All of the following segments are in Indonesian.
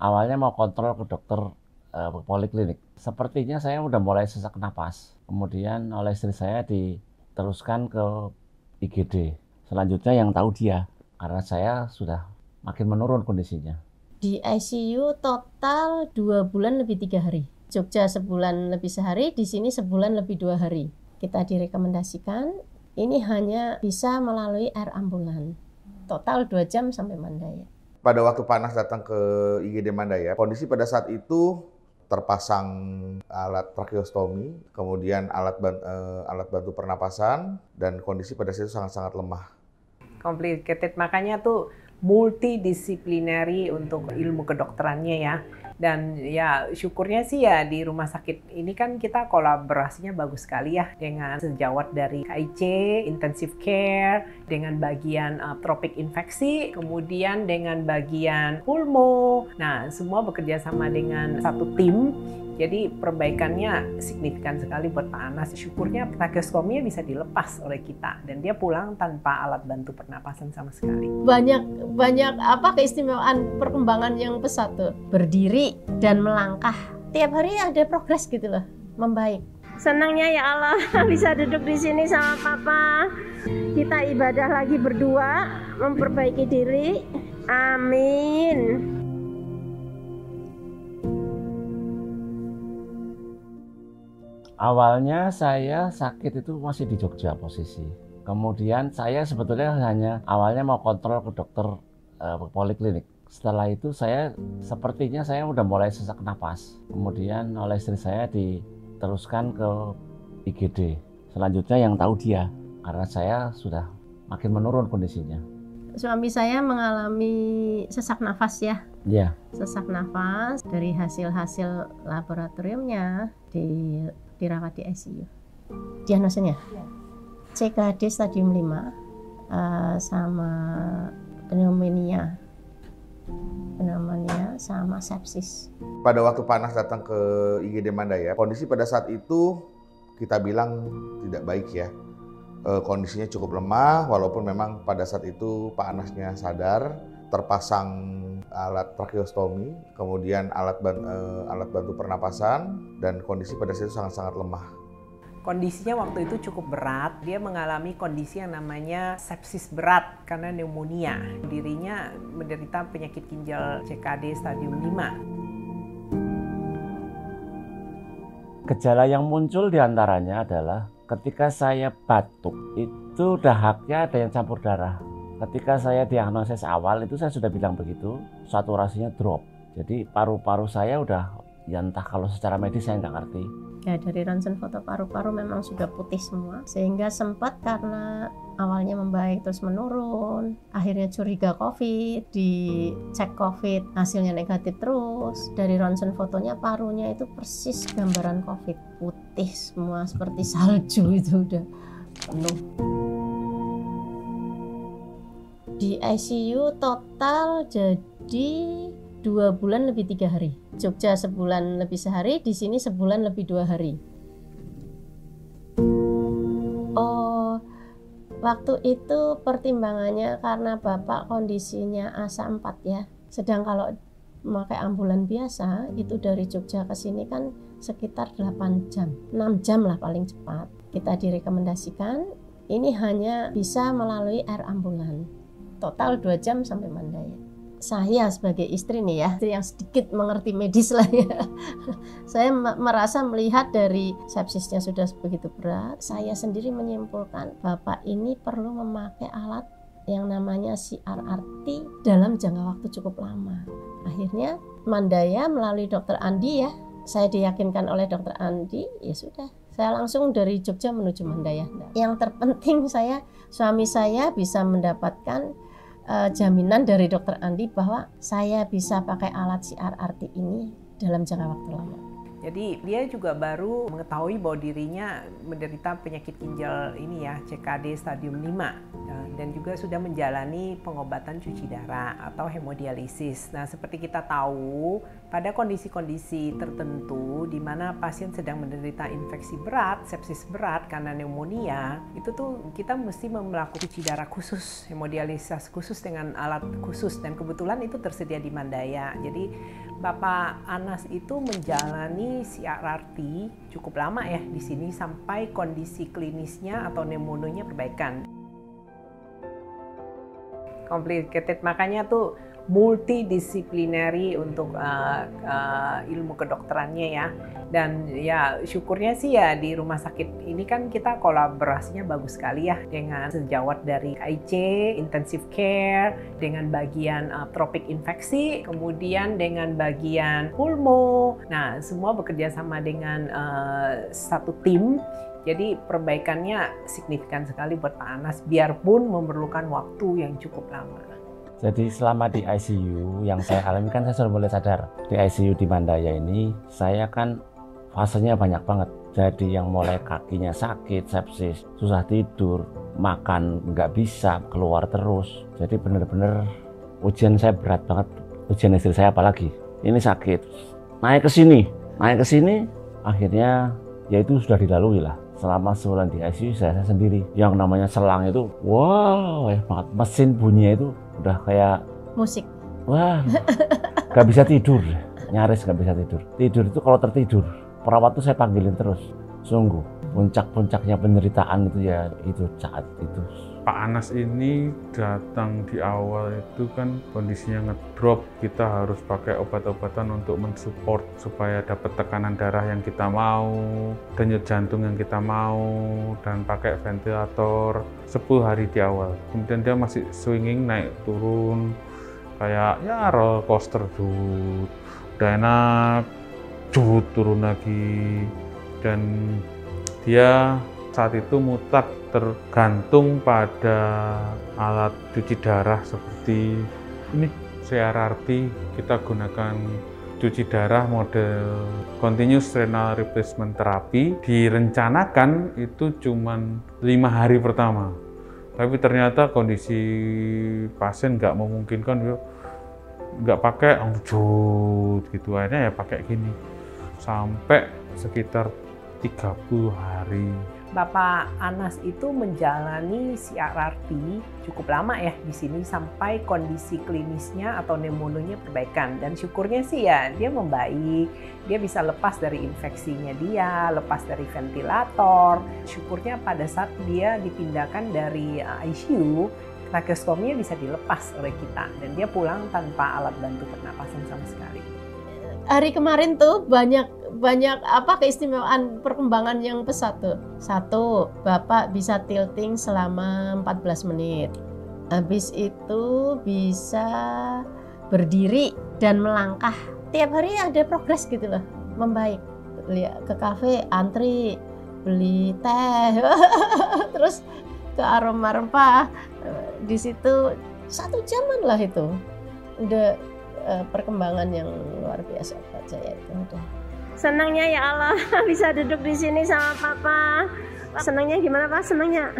Awalnya mau kontrol ke dokter poliklinik. Sepertinya saya udah mulai sesak napas. Kemudian oleh istri saya diteruskan ke IGD. Selanjutnya yang tahu dia, karena saya sudah makin menurun kondisinya. Di ICU total 2 bulan lebih 3 hari. Jogja sebulan lebih sehari, di sini sebulan lebih 2 hari. Kita direkomendasikan, ini hanya bisa melalui air ambulan. Total 2 jam sampai Mandaya. Pada waktu Panas datang ke IGD Mandaya, kondisi pada saat itu terpasang alat tracheostomi, kemudian alat bantu pernapasan, dan kondisi pada saat itu sangat-sangat lemah. Complicated, makanya tuh multidisiplinary untuk ilmu kedokterannya ya. Dan ya syukurnya sih ya di rumah sakit ini kan kita kolaborasinya bagus sekali ya dengan sejawat dari KIC, intensive care, dengan bagian tropik infeksi, kemudian dengan bagian pulmo. Nah, semua bekerja sama dengan satu tim. Jadi perbaikannya signifikan sekali buat Pak Anas. Syukurnya tracheostominya bisa dilepas oleh kita dan dia pulang tanpa alat bantu pernapasan sama sekali. Banyak apa keistimewaan perkembangan yang pesat tuh. Berdiri dan melangkah. Tiap hari ada progres gitu loh, membaik. Senangnya ya Allah bisa duduk di sini sama Papa. Kita ibadah lagi berdua, memperbaiki diri. Amin. Awalnya saya sakit itu masih di Jogja posisi. Kemudian saya sebetulnya hanya awalnya mau kontrol ke dokter poliklinik. Setelah itu sepertinya saya udah mulai sesak napas. Kemudian oleh istri saya diteruskan ke IGD. Selanjutnya yang tahu dia, karena saya sudah makin menurun kondisinya. Suami saya mengalami sesak nafas ya. Iya. Sesak nafas dari hasil laboratoriumnya dirawat di ICU. Diagnosanya CKD stadium 5 sama pneumonia sama sepsis. Pada waktu Panas datang ke IGD Mandaya, kondisi pada saat itu kita bilang tidak baik ya. Kondisinya cukup lemah, walaupun memang pada saat itu Pak Anasnya sadar, terpasang alat tracheostomi, kemudian alat bantu pernapasan, dan kondisi pada saat itu sangat-sangat lemah. Kondisinya waktu itu cukup berat, dia mengalami kondisi yang namanya sepsis berat karena pneumonia. Dirinya menderita penyakit ginjal CKD stadium 5. Gejala yang muncul diantaranya adalah ketika saya batuk, itu dahaknya ada yang campur darah. Ketika saya diagnosis awal, itu saya sudah bilang begitu, saturasinya drop. Jadi paru-paru saya udah, ya entah kalau secara medis saya nggak ngerti. Ya dari ronsen foto paru-paru memang sudah putih semua. Sehingga sempat karena awalnya membaik terus menurun. Akhirnya curiga COVID, dicek COVID, hasilnya negatif terus. Dari ronsen fotonya parunya itu persis gambaran COVID. Putih semua seperti salju itu udah penuh. Di ICU total jadi 2 bulan lebih 3 hari. Jogja sebulan lebih sehari, di sini sebulan lebih 2 hari. Waktu itu pertimbangannya karena Bapak kondisinya ASA 4 ya. Sedang kalau memakai ambulan biasa, itu dari Jogja ke sini kan sekitar 8 jam. 6 jam lah paling cepat. Kita direkomendasikan, ini hanya bisa melalui air ambulan. Total 2 jam sampai Mandaya. Saya sebagai istri nih ya, istri yang sedikit mengerti medis lah ya. Saya merasa melihat dari sepsisnya sudah begitu berat, saya sendiri menyimpulkan Bapak ini perlu memakai alat yang namanya CRRT dalam jangka waktu cukup lama. Akhirnya Mandaya melalui Dokter Andi ya, saya diyakinkan oleh Dokter Andi, ya sudah. Saya langsung dari Jogja menuju Mandaya. Yang terpenting suami saya bisa mendapatkan jaminan dari Dokter Andi bahwa saya bisa pakai alat CRRT ini dalam jangka waktu lama. Jadi dia juga baru mengetahui bahwa dirinya menderita penyakit ginjal ini ya, CKD stadium 5 dan juga sudah menjalani pengobatan cuci darah atau hemodialisis. Nah, seperti kita tahu, pada kondisi-kondisi tertentu di mana pasien sedang menderita infeksi berat, sepsis berat karena pneumonia, itu tuh kita mesti melakukan cuci darah khusus, hemodialisis khusus dengan alat khusus dan kebetulan itu tersedia di Mandaya. Jadi Bapak Anas itu menjalani CRRT cukup lama ya di sini sampai kondisi klinisnya atau pneumonia perbaikan. Complicated, makanya tuh multidisiplinary untuk ilmu kedokterannya ya. Dan ya syukurnya sih ya di rumah sakit ini kan kita kolaborasinya bagus sekali ya dengan sejawat dari IC, intensive care, dengan bagian tropik infeksi, kemudian dengan bagian pulmo. Nah, semua bekerja sama dengan satu tim. Jadi perbaikannya signifikan sekali buat Pak Anas, biarpun memerlukan waktu yang cukup lama. Jadi selama di ICU yang saya alami kan saya sudah mulai sadar. Di ICU di Mandaya ini saya kan fasenya banyak banget. Jadi yang mulai kakinya sakit, sepsis, susah tidur, makan nggak bisa, keluar terus. Jadi benar-benar ujian saya berat banget. Ujian istri saya apalagi. Ini sakit, naik ke sini, akhirnya ya itu sudah dilalui lah. Selama sebulan di ICU saya sendiri. Yang namanya selang itu, wow, ya banget. Mesin bunyinya itu udah kayak Musik. wah, gak bisa tidur, nyaris gak bisa tidur. Tidur itu kalau tertidur, perawat tuh saya panggilin terus. Sungguh, puncak-puncaknya penderitaan itu ya itu saat itu. Pak Anas ini datang di awal itu kan kondisinya ngedrop, kita harus pakai obat-obatan untuk mensupport supaya dapat tekanan darah yang kita mau, denyut jantung yang kita mau, dan pakai ventilator 10 hari di awal. Kemudian dia masih swinging naik turun kayak ya roller coaster, udah enak, turun lagi, dan dia saat itu mutlak tergantung pada alat cuci darah seperti ini CRRT. Kita gunakan cuci darah model continuous renal replacement therapy. Direncanakan itu cuman 5 hari pertama, tapi ternyata kondisi pasien nggak memungkinkan, nggak pakai gitu, akhirnya ya pakai gini sampai sekitar 30 hari. Bapak Anas itu menjalani CRRT cukup lama ya di sini sampai kondisi klinisnya atau pneumonia perbaikan. Dan syukurnya sih ya dia membaik, dia bisa lepas dari infeksinya dia, lepas dari ventilator. Syukurnya pada saat dia dipindahkan dari ICU, tracheostominya bisa dilepas oleh kita dan dia pulang tanpa alat bantu pernapasan sama sekali. Hari kemarin tuh banyak keistimewaan perkembangan yang pesat tuh. Satu, Bapak bisa tilting selama 14 menit. Habis itu bisa berdiri dan melangkah. Tiap hari ada progres gitu loh, membaik. Lihat ke kafe, antri, beli teh, terus ke aroma rempah. Di situ 1 jaman lah itu. Udah perkembangan yang luar biasa buat saya itu udah. Senangnya ya Allah bisa duduk di sini sama Papa. Senangnya gimana Pak? Senangnya?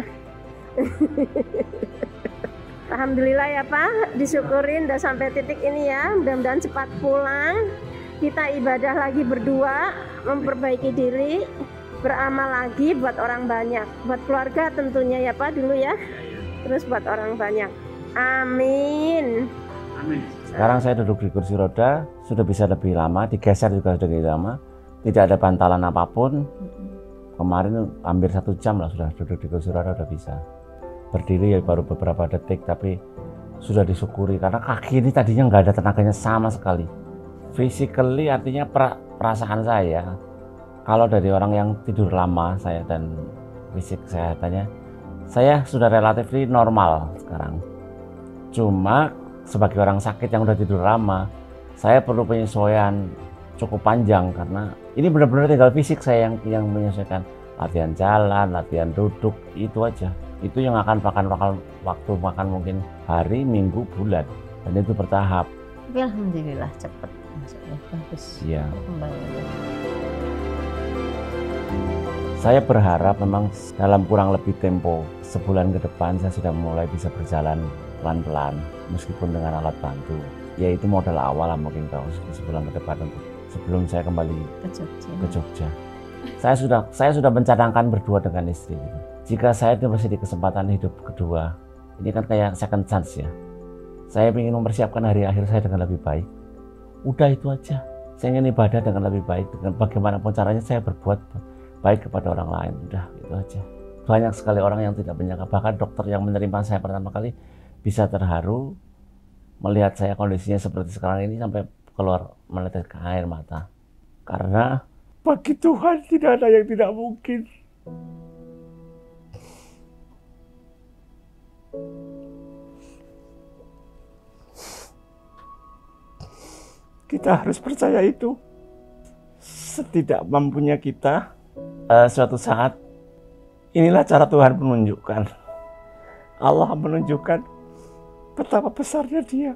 Alhamdulillah ya Pak, disyukurin udah sampai titik ini ya. Mudah-mudahan cepat pulang. Kita ibadah lagi berdua, memperbaiki diri, beramal lagi buat orang banyak, buat keluarga tentunya ya Pak dulu ya. Terus buat orang banyak. Amin. Amin. Sekarang saya duduk di kursi roda, sudah bisa lebih lama, digeser juga sudah lebih lama. Tidak ada bantalan apapun. Kemarin hampir 1 jam lah sudah duduk di kursi roda, sudah bisa. Berdiri ya baru beberapa detik, tapi sudah disyukuri. Karena kaki ini tadinya nggak ada tenaganya sama sekali. Physically artinya perasaan saya, kalau dari orang yang tidur lama, saya dan fisik kesehatannya, saya sudah relatif normal sekarang. Cuma sebagai orang sakit yang udah tidur lama, saya perlu penyesuaian cukup panjang karena ini benar-benar tinggal fisik saya yang menyesuaikan. Latihan jalan, latihan duduk, itu aja. Itu yang akan makan waktu mungkin hari, minggu, bulan, dan itu bertahap. Tapi alhamdulillah cepat, maksudnya bagus Iya. perkembangannya. Saya berharap memang dalam kurang lebih tempo sebulan ke depan saya sudah mulai bisa berjalan pelan-pelan meskipun dengan alat bantu. Ya itu modal awal lah mungkin kalau sebulan ke depan untuk sebelum saya kembali ke Jogja. Saya sudah mencadangkan berdua dengan istri. Jika saya masih di kesempatan hidup kedua, ini kan kayak second chance ya. Saya ingin mempersiapkan hari akhir saya dengan lebih baik. Udah itu aja. Saya ingin ibadah dengan lebih baik, dengan bagaimanapun caranya saya berbuat baik kepada orang lain. Udah itu aja. Banyak sekali orang yang tidak menyangka, bahkan dokter yang menerima saya pertama kali bisa terharu melihat saya kondisinya seperti sekarang ini sampai keluar meneteskan air mata. Karena bagi Tuhan tidak ada yang tidak mungkin. Kita harus percaya itu. Setidak mampunya kita, suatu saat, inilah cara Tuhan menunjukkan. Allah menunjukkan betapa besarnya Dia.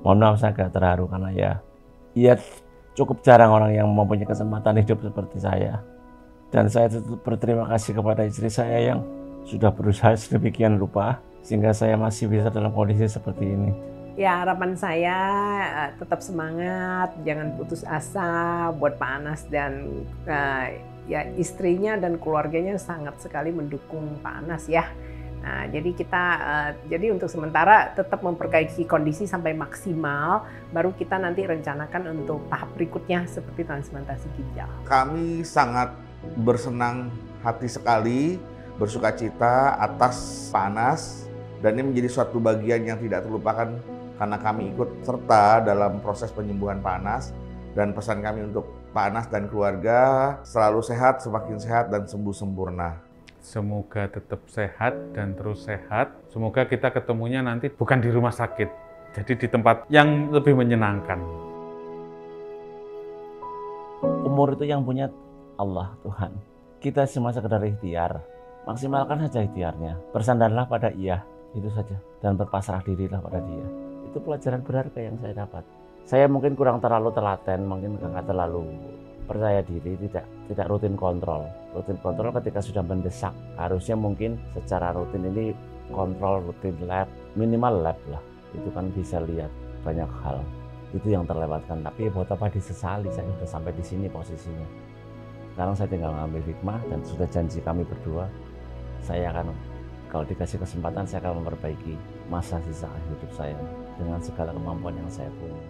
Mohon maaf saya agak terharu karena ya cukup jarang orang yang mempunyai kesempatan hidup seperti saya. Dan saya tetap berterima kasih kepada istri saya yang sudah berusaha sedemikian rupa sehingga saya masih bisa dalam kondisi seperti ini. Ya, harapan saya tetap semangat, jangan putus asa buat Pak Anas, dan ya istrinya dan keluarganya sangat sekali mendukung Pak Anas ya. Nah, jadi untuk sementara tetap memperbaiki kondisi sampai maksimal, baru kita nanti rencanakan untuk tahap berikutnya seperti transplantasi ginjal. Kami sangat bersenang hati sekali, bersukacita atas Pak Anas, dan ini menjadi suatu bagian yang tidak terlupakan karena kami ikut serta dalam proses penyembuhan Pak Anas. Dan pesan kami untuk Pak Anas dan keluarga selalu sehat, semakin sehat dan sembuh sempurna. Semoga tetap sehat dan terus sehat. Semoga kita ketemunya nanti bukan di rumah sakit, jadi di tempat yang lebih menyenangkan. Umur itu yang punya Allah, Tuhan. Kita cuma sekedar ikhtiar. Maksimalkan saja ikhtiarnya. Bersandarlah pada Ia, itu saja. Dan berpasrah dirilah pada Dia. Itu pelajaran berharga yang saya dapat. Saya mungkin kurang terlalu telaten, mungkin nggak terlalu percaya diri, tidak rutin kontrol. Rutin kontrol ketika sudah mendesak, harusnya mungkin secara rutin ini kontrol rutin lab, minimal lab lah. Itu kan bisa lihat banyak hal. Itu yang terlewatkan, tapi buat apa disesali, saya sudah sampai di sini posisinya. Sekarang saya tinggal ngambil hikmah dan sudah janji kami berdua, saya akan, kalau dikasih kesempatan, saya akan memperbaiki masa sisa hidup saya dengan segala kemampuan yang saya punya.